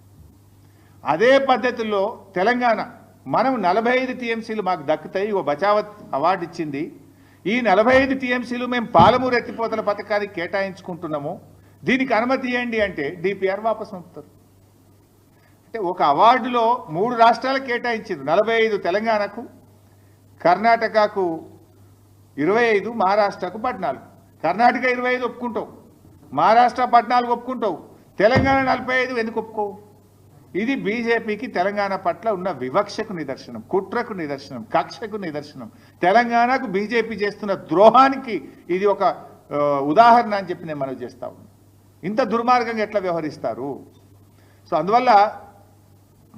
అదే పద్ధతిలో తెలంగాణ మనం 45 టీఎంసీలు మాకు దక్కుతాయి, ఓ బచావత్ అవార్డు ఇచ్చింది, ఈ 45 టీఎంసీలు మేము పాలమూరు ఎత్తిపోతల పథకానికి కేటాయించుకుంటున్నాము, దీనికి అనుమతి ఇవ్వండి అంటే డిపిఆర్ వాపసు పంపుతారు. అంటే ఒక అవార్డులో 3 రాష్ట్రాలకు కేటాయించారు, 45 తెలంగాణకు, కర్ణాటకకు 25, మహారాష్ట్రకు 14. కర్ణాటక 25 ఒప్పుకుంటావు, మహారాష్ట్ర 14 ఒప్పుకుంటావు, తెలంగాణ 45 ఎందుకు ఒప్పుకోవు? ఇది బీజేపీకి తెలంగాణ పట్ల ఉన్న వివక్షకు నిదర్శనం, కుట్రకు నిదర్శనం, కక్షకు నిదర్శనం. తెలంగాణకు బీజేపీ చేస్తున్న ద్రోహానికి ఇది ఒక ఉదాహరణ అని చెప్పి నేను మనవి చేస్తా ఉన్నాను. ఇంత దుర్మార్గంగా ఎట్లా వ్యవహరిస్తారు? సో అందువల్ల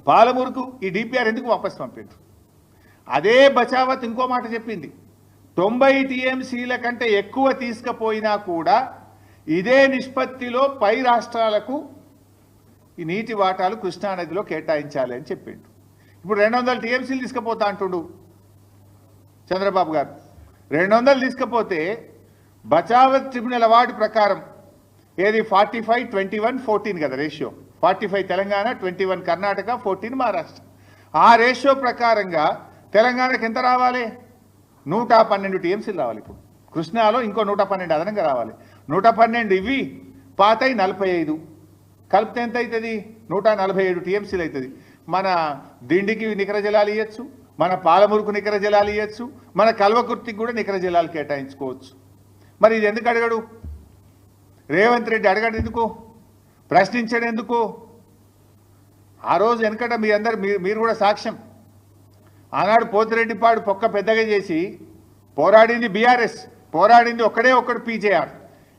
పాలమూరుకు ఈ డిపిఆర్ ఎందుకు వాపసు పంపారు? అదే బచావత్ ఇంకో మాట చెప్పింది, 90 టీఎంసీల కంటే ఎక్కువ తీసుకుపోయినా కూడా ఇదే నిష్పత్తిలో పై రాష్ట్రాలకు ఈ నీటి వాటాలు కృష్ణానదిలో కేటాయించాలి అని చెప్పిండు. ఇప్పుడు 200 టీఎంసీలు తీసుకుపోతా అంటుండు చంద్రబాబు గారు. 200 తీసుకపోతే బచావత్ ట్రిబ్యునల్ అవార్డు ప్రకారం ఏది 45-21-14 కదా రేషియో, 45 తెలంగాణ, 21 కర్ణాటక, 14 మహారాష్ట్ర. ఆ రేషియో ప్రకారంగా తెలంగాణకు ఎంత రావాలి? 112 టీఎంసీలు రావాలి. ఇప్పుడు కృష్ణాలో ఇంకో 112 అదనంగా రావాలి. 112 ఇవి పాతయి 45 కలిపితే ఎంత అవుతుంది? 147 టీఎంసీలు అవుతుంది. మన దిండికి నికర జలాలు ఇవ్వచ్చు, మన పాలమూరుకు నికర జలాలు ఇవ్వచ్చు, మన కల్వకుర్తికి కూడా నికర జలాలు కేటాయించుకోవచ్చు. మరి ఇది ఎందుకు అడగడు రేవంత్ రెడ్డి? అడగడు ఎందుకు? ప్రశ్నించడు ఎందుకు? ఆ రోజు వెనకట మీ అందరు మీరు కూడా సాక్ష్యం, ఆనాడు పోతిరెడ్డిపాడు పొక్క పెద్దగా చేసి పోరాడింది బీఆర్ఎస్, పోరాడింది ఒక్కడు పీజేఆర్.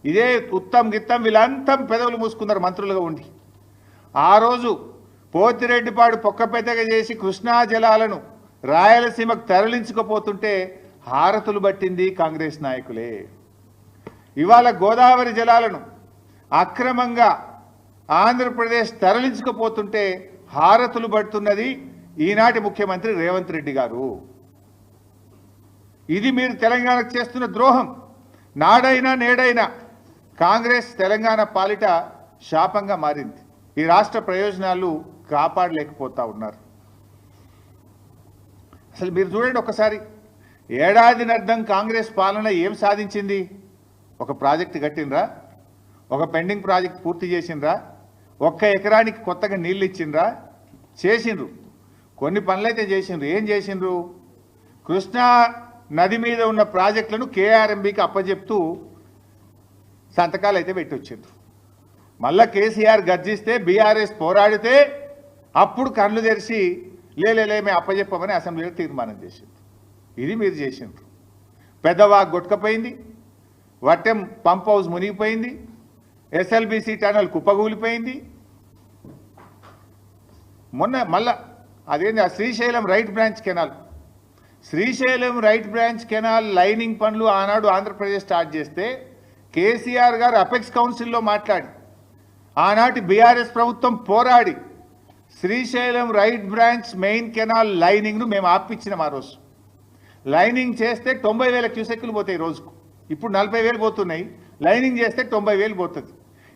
ఇదే ఉత్తమ్ గిత్తమ్ వీళ్ళంతా పెదవులు మూసుకున్నారు మంత్రులుగా ఉండి. ఆ రోజు పోతిరెడ్డిపాడు పొక్క పెద్దగా చేసి కృష్ణా జలాలను రాయలసీమకు తరలించుకుపోతుంటే హారతులు పట్టింది కాంగ్రెస్ నాయకులే. ఇవాళ గోదావరి జలాలను అక్రమంగా ఆంధ్రప్రదేశ్ తరలించుకుపోతుంటే హారతులు పడుతున్నది ఈనాటి ముఖ్యమంత్రి రేవంత్ రెడ్డి గారు. ఇది మీరు తెలంగాణకు చేస్తున్న ద్రోహం. నాడైనా నేడైనా కాంగ్రెస్ తెలంగాణ పాలిట శాపంగా మారింది. ఈ రాష్ట్ర ప్రయోజనాలు కాపాడలేకపోతా ఉన్నారు. అసలు మీరు చూడండి ఒకసారి, ఏడాదినర్థం కాంగ్రెస్ పాలన ఏం సాధించింది? ఒక ప్రాజెక్టు కట్టినరా? ఒక పెండింగ్ ప్రాజెక్ట్ పూర్తి చేసిండ్రా? 1 ఎకరానికి కొత్తగా నీళ్ళు ఇచ్చిండ్రా? చేసిండ్రు. కొన్ని పనులైతే చేసిండ్రు. ఏం చేసిండ్రు? కృష్ణా నది మీద ఉన్న ప్రాజెక్టులను కేఆర్ఎంబీకి అప్పచెప్తూ సంతకాలు అయితే పెట్టి వచ్చిండ్రు. మళ్ళా కేసీఆర్ గర్జిస్తే, బీఆర్ఎస్ పోరాడితే అప్పుడు కళ్ళు తెరిచి లే మేము అప్పచెప్పమని అసెంబ్లీలో తీర్మానం చేసింది. ఇది మీరు చేసిండ్రు. పెద్దవాగ్ కొట్టుకపోయింది, వట్టెం పంప్ హౌస్ మునిగిపోయింది, ఎస్ఎల్బిసి టనల్ కుప్పగూలిపోయింది. మొన్న మళ్ళా అదేంటి ఆ Srisailam right branch canal, Srisailam right branch canal lining పనులు ఆనాడు ఆంధ్రప్రదేశ్ స్టార్ట్ చేస్తే కేసీఆర్ గారు అపెక్స్ కౌన్సిల్లో మాట్లాడి ఆనాటి బీఆర్ఎస్ ప్రభుత్వం పోరాడి Srisailam right branch main canal లైనింగ్ను మేము ఆపించినాం. ఆ రోజు లైనింగ్ చేస్తే 90,000 క్యూసెక్కులు పోతాయి రోజుకు. ఇప్పుడు 40,000 పోతున్నాయి. లైనింగ్ చేస్తే 90,000 పోతుంది.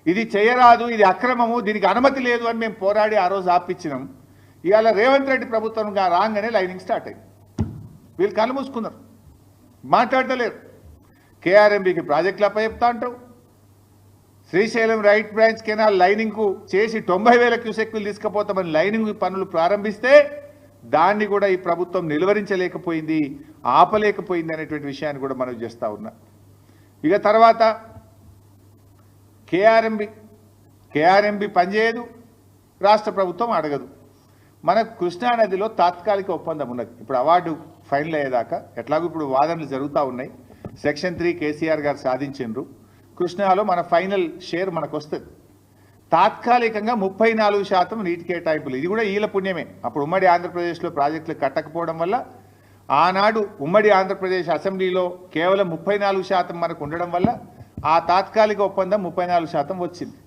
ఇది చేయరాదు, ఇది అక్రమము, దీనికి అనుమతి లేదు అని మేము పోరాడి ఆ రోజు ఆపించినాం. ఇవాళ రేవంత్ రెడ్డి ప్రభుత్వం రాగానే లైనింగ్ స్టార్ట్ అయింది. వీళ్ళు కళ్ళు మూసుకున్నారు, మాట్లాడలేరు. కేఆర్ఎంబీకి ప్రాజెక్టులు అప్పచెప్తా అంటావు, శ్రీశైలం రైట్ బ్రాంచ్ కెనాల్ లైనింగ్కు చేసి 90,000 క్యూసెక్కులు తీసుకుపోతామని లైనింగ్ పనులు ప్రారంభిస్తే దాన్ని కూడా ఈ ప్రభుత్వం నిలువరించలేకపోయింది, ఆపలేకపోయింది అనేటువంటి విషయాన్ని కూడా మనం చేస్తూ ఉన్నా. ఇక తర్వాత కేఆర్ఎంబీ పనిచేయదు, రాష్ట్ర ప్రభుత్వం అడగదు. మనకు కృష్ణానదిలో తాత్కాలిక ఒప్పందం ఉన్నది. ఇప్పుడు అవార్డు ఫైనల్ అయ్యేదాకా ఎట్లాగో ఇప్పుడు వాదనలు జరుగుతూ ఉన్నాయి. సెక్షన్ 3 కేసీఆర్ గారు సాధించిండ్రు. కృష్ణాలో మన ఫైనల్ షేర్ మనకు వస్తుంది. తాత్కాలికంగా 34% నీటి కేటాయింపులు, ఇది కూడా ఈల పుణ్యమే. అప్పుడు ఉమ్మడి ఆంధ్రప్రదేశ్లో ప్రాజెక్టులు కట్టకపోవడం వల్ల ఆనాడు ఉమ్మడి ఆంధ్రప్రదేశ్ అసెంబ్లీలో కేవలం 34% మనకు ఉండడం వల్ల ఆ తాత్కాలిక ఒప్పందం 34% వచ్చింది.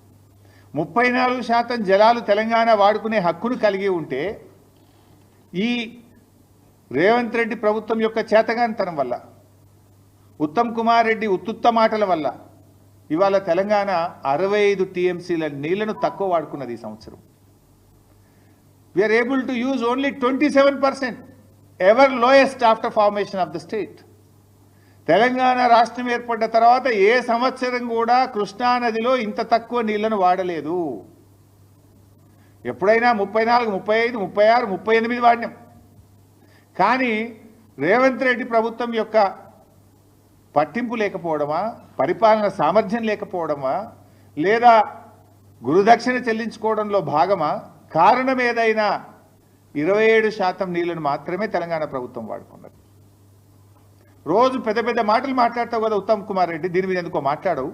34% జలాలు తెలంగాణ వాడుకునే హక్కును కలిగి ఉంటే ఈ రేవంత్ రెడ్డి ప్రభుత్వం యొక్క చేతగానితనం వల్ల, ఉత్తమ్ కుమార్ రెడ్డి ఉత్తుత్త మాటల వల్ల ఇవాళ తెలంగాణ 65 టీఎంసీల నీళ్లను తక్కువ వాడుకున్నది ఈ సంవత్సరం. We're able to use only 27%, ever lowest after formation of the state. Telangana రాష్ట్రం ఏర్పడ్డ తర్వాత ఏ సంవత్సరం కూడా కృష్ణానదిలో ఇంత తక్కువ నీళ్లను వాడలేదు. ఎప్పుడైనా 34, 35, 36, 38 వాడినాం. కానీ రేవంత్ రెడ్డి ప్రభుత్వం యొక్క పట్టింపు లేకపోవడమా, పరిపాలన సామర్థ్యం లేకపోవడమా, లేదా గురుదక్షిణ చెల్లించుకోవడంలో భాగమా, కారణం ఏదైనా 27% నీళ్లను మాత్రమే తెలంగాణ ప్రభుత్వం వాడుకున్నది. రోజు పెద్ద పెద్ద మాటలు మాట్లాడతావు కదా ఉత్తమ్ కుమార్ రెడ్డి, దీని మీద ఎందుకో మాట్లాడవు?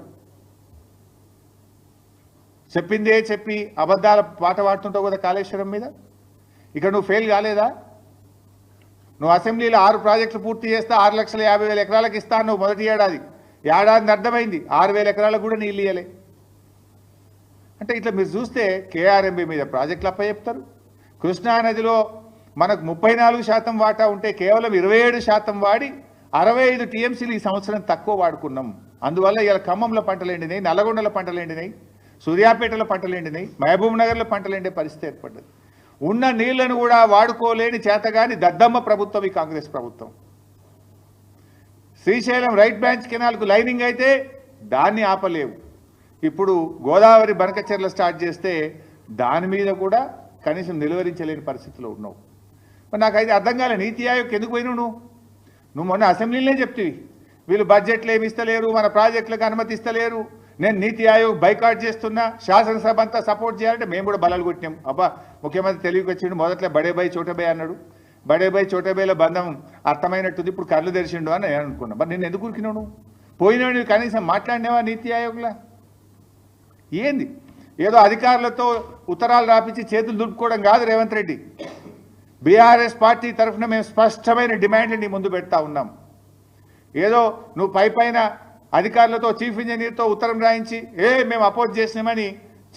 చెప్పిందే చెప్పి అబద్ధాల పాట పాడుతుంటావు కదా కాళేశ్వరం మీద. ఇక్కడ నువ్వు ఫెయిల్ కాలేదా? నువ్వు అసెంబ్లీలో 6 ప్రాజెక్టులు పూర్తి చేస్తే 6,50,000 ఎకరాలకు ఇస్తాను నువ్వు మొదటి ఏడాది. ఏడాది అర్థమైంది 6,000 ఎకరాలకు కూడా నీళ్ళు ఇయ్యలే. అంటే ఇట్లా మీరు చూస్తే కేఆర్ఎంబీ మీద ప్రాజెక్టులు అప్పచెప్తారు. కృష్ణానదిలో మనకు 34% వాటా ఉంటే కేవలం 27% వాడి 65 టీఎంసీలు ఈ సంవత్సరం తక్కువ వాడుకున్నాం. అందువల్ల ఇలా ఖమ్మంలో పంటలు ఎండినాయి, నల్లగొండలో పంటలు ఎండినాయి, సూర్యాపేటలో పంటలు ఎండినాయి, మహబూబ్ నగర్లో పంటలు ఎండే పరిస్థితి ఏర్పడ్డది. ఉన్న నీళ్లను కూడా వాడుకోలేని చేతగాని దద్దమ్మ ప్రభుత్వం ఈ కాంగ్రెస్ ప్రభుత్వం. శ్రీశైలం రైట్ బ్రాంచ్ కెనాల్కు లైనింగ్ అయితే దాన్ని ఆపలేవు. ఇప్పుడు గోదావరి బనకచెర్ల స్టార్ట్ చేస్తే దాని మీద కూడా కనీసం నిలువరించలేని పరిస్థితిలో ఉన్నావు. మరి నాకైతే అర్థం కాలే, నీతి ఆయోగ్ ఎందుకు పోయినావు నువ్వు మొన్న అసెంబ్లీలోనే చెప్తివి వీళ్ళు బడ్జెట్లు ఏమి ఇస్తలేరు, మన ప్రాజెక్టులకు అనుమతి ఇస్తలేరు, నేను నీతి ఆయోగ్ బైకాట్ చేస్తున్నా, శాసనసభ అంతా సపోర్ట్ చేయాలంటే మేము కూడా బలాలు కొట్టినాం. అబ్బా ముఖ్యమంత్రి తెలివికి వచ్చిండు, మొదట్లో బడేబాయి చోటబాయి అన్నాడు, బడేబాయి చోటబాయిలో బంధం అర్థమైనట్టుంది, ఇప్పుడు కళ్ళు తెరిచిండు అని నేను అనుకున్నా. మరి నేను ఎందుకు ఉరికినావు? నువ్వు పోయినావు, నువ్వు కనీసం మాట్లాడినావా నీతి ఆయోగ్లా? ఏంది ఏదో అధికారులతో ఉత్తరాలు రాపించి చేతులు దులుపుకోవడం కాదు రేవంత్ రెడ్డి. బీఆర్ఎస్ పార్టీ తరఫున మేము స్పష్టమైన డిమాండ్లు నీ ముందు పెడతా ఉన్నాం. ఏదో నువ్వు పైన అధికారులతో చీఫ్ ఇంజనీర్తో ఉత్తరం రాయించి మేము అపోజ్ చేసినామని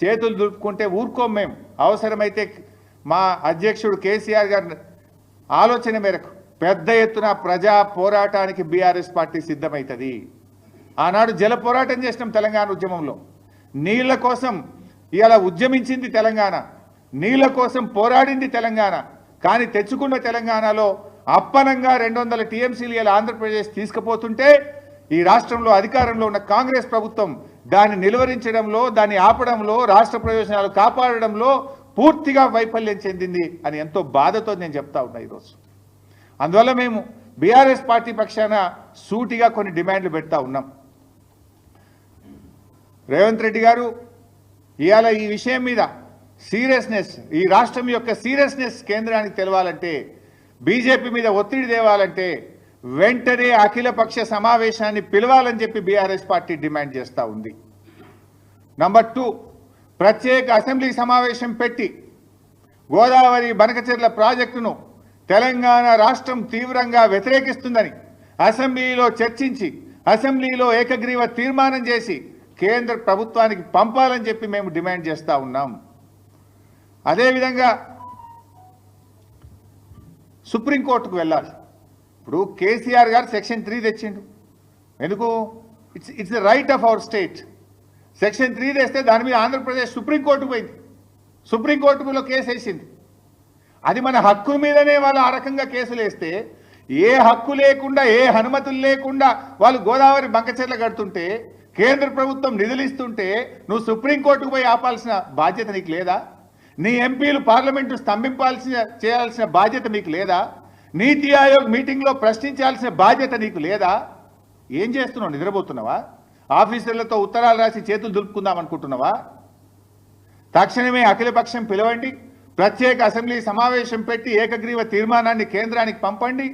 చేతులు దులుపుకుంటే ఊరుకోం. మేము అవసరమైతే మా అధ్యక్షుడు కేసీఆర్ గారి ఆలోచన మేరకు పెద్ద ఎత్తున ప్రజా పోరాటానికి బీఆర్ఎస్ పార్టీ సిద్ధమవుతుంది. ఆనాడు జల పోరాటం చేసినాం తెలంగాణ ఉద్యమంలో, నీళ్ల కోసం ఇలా ఉద్యమించింది తెలంగాణ, నీళ్ల కోసం పోరాడింది తెలంగాణ. కానీ తెచ్చుకున్న తెలంగాణలో అప్పనంగా 200 టీఎంసీలు ఇలా ఆంధ్రప్రదేశ్ తీసుకుపోతుంటే ఈ రాష్ట్రంలో అధికారంలో ఉన్న కాంగ్రెస్ ప్రభుత్వం దాన్ని నిలువరించడంలో, దాన్ని ఆపడంలో, రాష్ట్ర ప్రయోజనాలు కాపాడడంలో పూర్తిగా వైఫల్యం చెందింది అని ఎంతో బాధతో నేను చెప్తా ఉన్నా ఈరోజు. అందువల్ల మేము బీఆర్ఎస్ పార్టీ పక్షాన సూటిగా కొన్ని డిమాండ్లు పెడతా ఉన్నాం. రేవంత్ రెడ్డి గారు ఇవాళ ఈ విషయం మీద సీరియస్నెస్, ఈ రాష్ట్రం యొక్క సీరియస్నెస్ కేంద్రానికి తెలవాలంటే, బీజేపీ మీద ఒత్తిడి తేవాలంటే వెంటనే అఖిలపక్ష సమావేశాన్ని పిలవాలని చెప్పి బీఆర్ఎస్ పార్టీ డిమాండ్ చేస్తూ ఉంది. నంబర్ 2, ప్రత్యేక అసెంబ్లీ సమావేశం పెట్టి గోదావరి బనకచెర్ల ప్రాజెక్టును తెలంగాణ రాష్ట్రం తీవ్రంగా వ్యతిరేకిస్తుందని అసెంబ్లీలో చర్చించి అసెంబ్లీలో ఏకగ్రీవ తీర్మానం చేసి కేంద్ర ప్రభుత్వానికి పంపాలని చెప్పి మేము డిమాండ్ చేస్తూ ఉన్నాం. అదేవిధంగా సుప్రీంకోర్టుకు వెళ్ళాలి. ఇప్పుడు కేసీఆర్ గారు సెక్షన్ 3 తెచ్చిండు. ఎందుకు? It's the right of our state. Section 3 తెస్తే దాని మీద ఆంధ్రప్రదేశ్ సుప్రీంకోర్టుకు పోయింది, సుప్రీంకోర్టులో కేసు వేసింది. అది మన హక్కు మీదనే వాళ్ళు ఆ రకంగా కేసులు వేస్తే, ఏ హక్కు లేకుండా ఏ అనుమతులు లేకుండా వాళ్ళు గోదావరి బంకచెర్ల కడుతుంటే, కేంద్ర ప్రభుత్వం నిధులు ఇస్తుంటే నువ్వు సుప్రీంకోర్టుకు పోయి ఆపాల్సిన బాధ్యత నీకు లేదా? నీ ఎంపీలు పార్లమెంటు చేయాల్సిన బాధ్యత మీకు లేదా? నీతి ఆయోగ్ మీటింగ్లో ప్రశ్నించాల్సిన బాధ్యత నీకు లేదా? ఏం చేస్తున్నావు? నిద్రపోతున్నావా? ఆఫీసర్లతో ఉత్తరాలు రాసి చేతులు దులుపుకుందాం అనుకుంటున్నావా? తక్షణమే అఖిలపక్షం పిలవండి, ప్రత్యేక అసెంబ్లీ సమావేశం పెట్టి ఏకగ్రీవ తీర్మానాన్ని కేంద్రానికి పంపండి,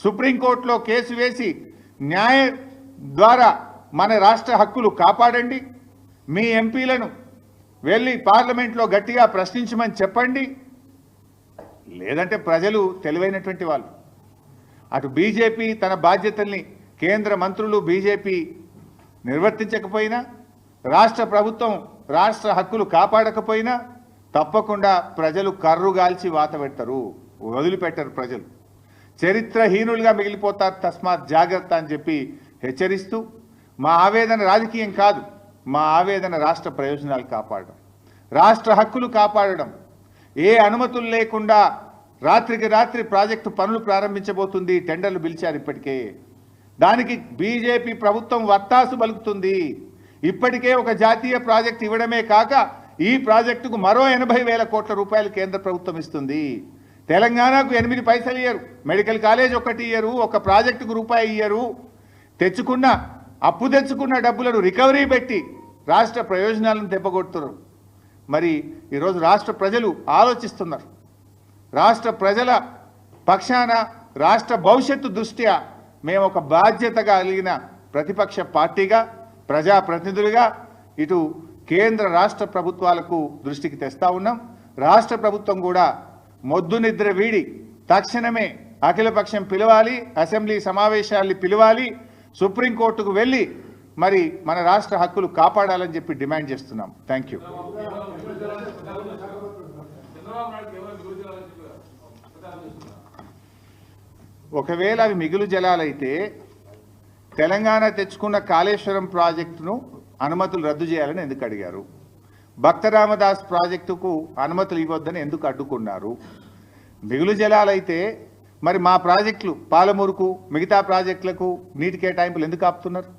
సుప్రీంకోర్టులో కేసు వేసి న్యాయ ద్వారా మన రాష్ట్ర హక్కులు కాపాడండి, మీ ఎంపీలను వెళ్ళి పార్లమెంట్లో గట్టిగా ప్రశ్నించమని చెప్పండి. లేదంటే ప్రజలు తెలివైనటువంటి వాళ్ళు, అటు బీజేపీ తన బాధ్యతల్ని కేంద్ర మంత్రులు బీజేపీ నిర్వర్తించకపోయినా, రాష్ట్ర ప్రభుత్వం రాష్ట్ర హక్కులు కాపాడకపోయినా తప్పకుండా ప్రజలు కర్రుగాల్చి వాత పెడతారు, వదిలిపెట్టరు. ప్రజలు చరిత్రహీనులుగా మిగిలిపోతారు. తస్మాత్ జాగ్రత్త అని చెప్పి హెచ్చరిస్తూ, మా ఆవేదన రాజకీయం కాదు, మా ఆవేదన రాష్ట్ర ప్రయోజనాలు కాపాడడం, రాష్ట్ర హక్కులు కాపాడడం. ఏ అనుమతులు లేకుండా రాత్రికి రాత్రి ప్రాజెక్టు పనులు ప్రారంభించబోతుంది, టెండర్లు పిలిచారు ఇప్పటికే. దానికి బీజేపీ ప్రభుత్వం వత్తాసు పలుకుతుంది. ఇప్పటికే ఒక జాతీయ ప్రాజెక్టు ఇవ్వడమే కాక ఈ ప్రాజెక్టుకు మరో 80,000 కోట్ల రూపాయలు కేంద్ర ప్రభుత్వం ఇస్తుంది. తెలంగాణకు 8 పైసలు ఇయ్యరు, మెడికల్ కాలేజ్ ఒకటి ఇయ్యరు, ఒక ప్రాజెక్టుకు రూపాయి ఇయ్యరు. అప్పు తెచ్చుకున్న డబ్బులను రికవరీ పెట్టి రాష్ట్ర ప్రయోజనాలను దెబ్బకొడుతున్నారు. మరి ఈరోజు రాష్ట్ర ప్రజలు ఆలోచిస్తున్నారు. రాష్ట్ర ప్రజల పక్షాన రాష్ట్ర భవిష్యత్తు దృష్ట్యా మేము ఒక బాధ్యత కలిగిన ప్రతిపక్ష పార్టీగా, ప్రజాప్రతినిధులుగా ఇటు కేంద్ర రాష్ట్ర ప్రభుత్వాలకు దృష్టికి తెస్తా ఉన్నాం. రాష్ట్ర ప్రభుత్వం కూడా మొద్దు నిద్ర వీడి తక్షణమే అఖిలపక్షం పిలవాలి, అసెంబ్లీ సమావేశాల్ని పిలవాలి, సుప్రీంకోర్టుకు వెళ్ళి మరి మన రాష్ట్ర హక్కులు కాపాడాలని చెప్పి డిమాండ్ చేస్తున్నాం. Thank you. ఒకవేళ అవి మిగులు జలాలైతే తెలంగాణ తెచ్చుకున్న కాళేశ్వరం ప్రాజెక్టును అనుమతులు రద్దు చేయాలని ఎందుకు అడిగారు? భక్త రామదాస్ ప్రాజెక్టుకు అనుమతులు ఇవ్వద్దని ఎందుకు అడ్డుకున్నారు? మిగులు జలాలైతే మరి మా ప్రాజెక్టులు పాలమూరుకు మిగతా ప్రాజెక్టులకు నీటి కేటాయింపులు ఎందుకు ఆపుతున్నారు?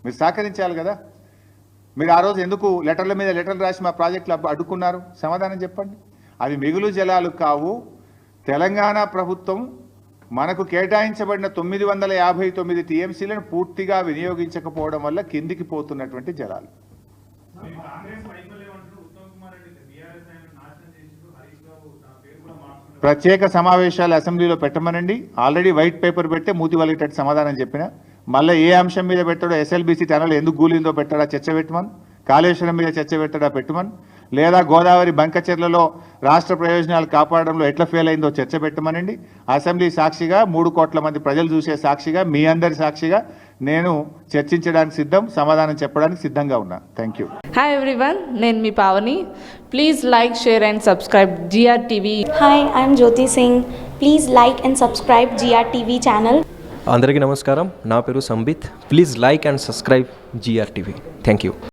మీరు సహకరించాలి కదా. మీరు ఆ రోజు ఎందుకు లెటర్ల మీద లెటర్లు రాసి మా ప్రాజెక్టులు అడ్డుకున్నారు? సమాధానం చెప్పండి. అవి మిగులు జలాలు కావు. తెలంగాణ ప్రభుత్వం మనకు కేటాయించబడిన 959 టీఎంసీలను పూర్తిగా వినియోగించకపోవడం వల్ల కిందికి పోతున్నటువంటి జలాలు. ప్రత్యేక సమావేశాలు అసెంబ్లీలో పెట్టమనండి. ఆల్రెడీ వైట్ పేపర్ పెడితే మూతి వలిగేటట్టు సమాధానం చెప్పిన. మళ్ళీ ఏ అంశం మీద పెట్టాడో, ఎస్ఎల్బీసీ టనల్ ఎందుకు గూలిందో పెట్టాడా చర్చ పెట్టమని, కాళేశ్వరం మీద చర్చ పెట్టాడా పెట్టమని, లేదా గోదావరి బంకచెర్లలో రాష్ట్ర ప్రయోజనాలు కాపాడడంలో ఎట్లా ఫెయిల్ అయిందో చర్చ పెట్టమనండి. అసెంబ్లీ సాక్షిగా, 3 కోట్ల మంది ప్రజలు చూసే సాక్షిగా, మీ అందరి సాక్షిగా నేను చర్చించడానికి సిద్ధం, సమాధానం చెప్పడానికి సిద్ధంగా ఉన్నా. Thank you. హాయ్ ఎవ్రీవన్, నేను మీ Pavani. Please like, share and subscribe GRTV. Hi, I'm Jyoti Singh. Please like and subscribe GRTV channel. అందరికీ నమస్కారం, నా పేరు Sambit. Please like and subscribe GRTV. Thank you.